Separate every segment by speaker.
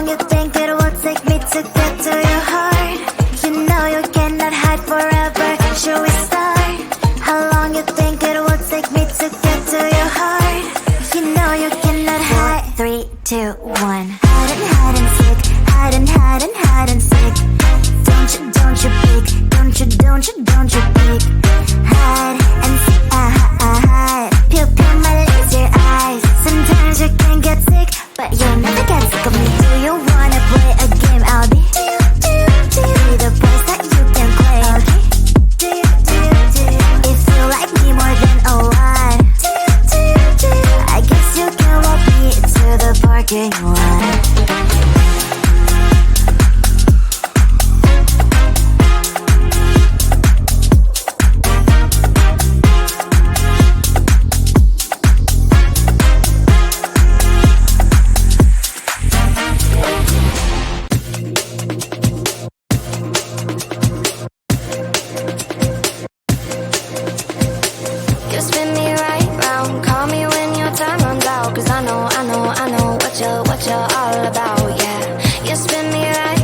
Speaker 1: long you think it will take me to get to your heart? You know you cannot hide forever. Should we start? How long you think it will take me to get to your heart? You know you cannot hide. 3, 2, 1. Hide and seek. Hide and seek. Don't you peek. Don't you peek. Hide and seek. Hide. Pew pew my laser eyes. Sometimes you can get sick, but you'll never get sick of me. Do you wanna play a game? I'll be the place that you can claim. If you like me more than a lot, I guess you can walk me to the parking lot.
Speaker 2: You spin me right round, call me when your time runs out. Cause I know what you're all about, yeah. You spin me right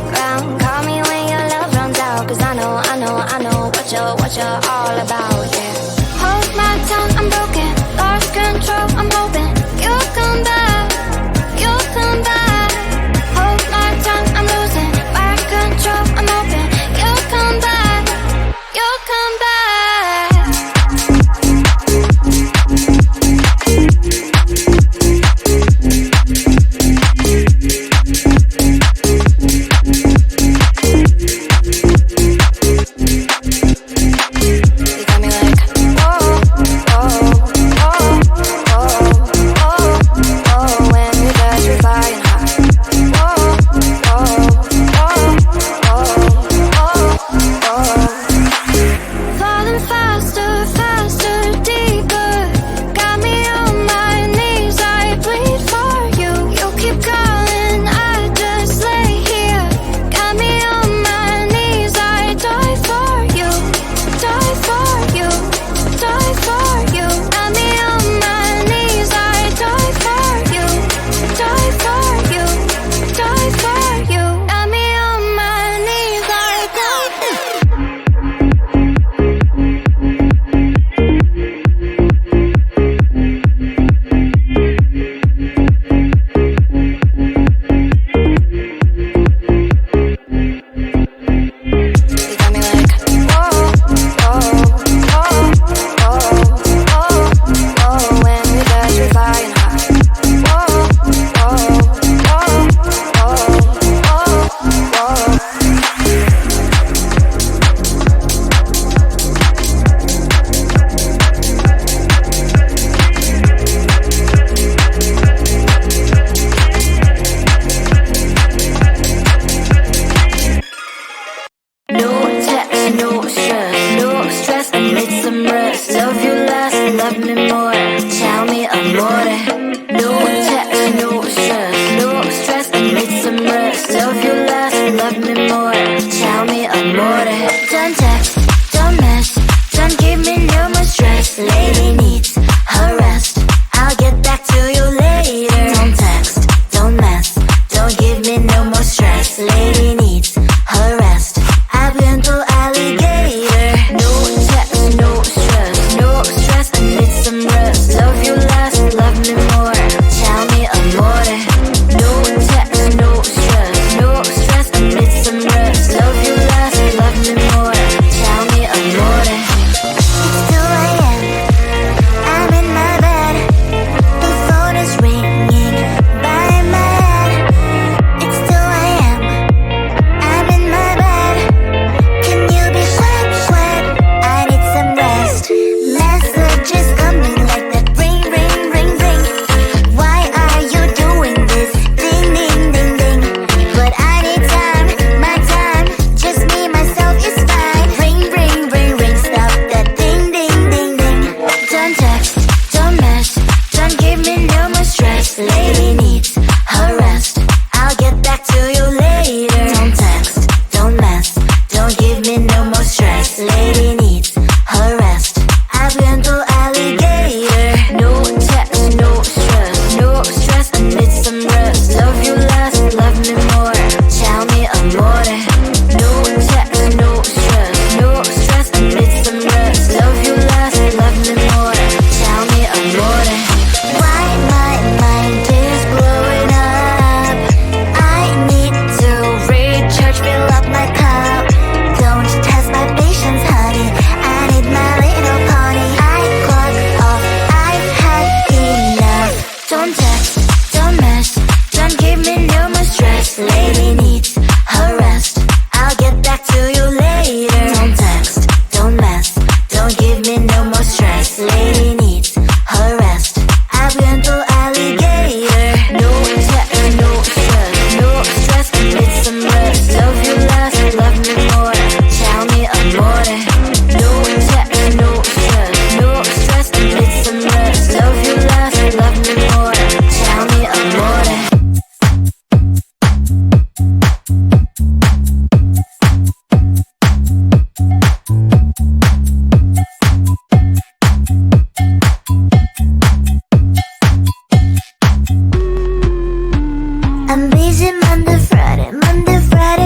Speaker 1: I'm busy Monday, Friday,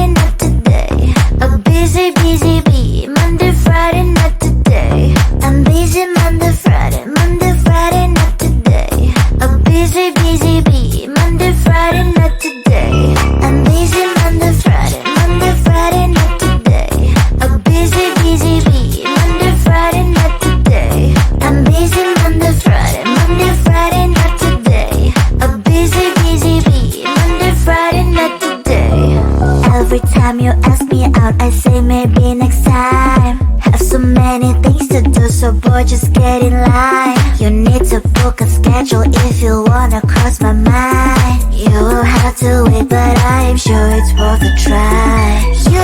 Speaker 1: not today. A busy, busy bee, Monday, Friday, not today. I'm busy Monday, Friday, not today. A busy, busy bee, Monday, Friday, not today. I'm busy Monday, Friday, not today. A busy, busy bee, Monday, Friday, not today. I'm busy Monday, Friday, not today. A busy, busy bee, Monday, Friday, not today. Every time you ask me out, I say maybe next time. Have so many things to do, so boy, just get in line. You need to book a schedule if you wanna cross my mind. You will have to wait, but I am sure it's worth a try. You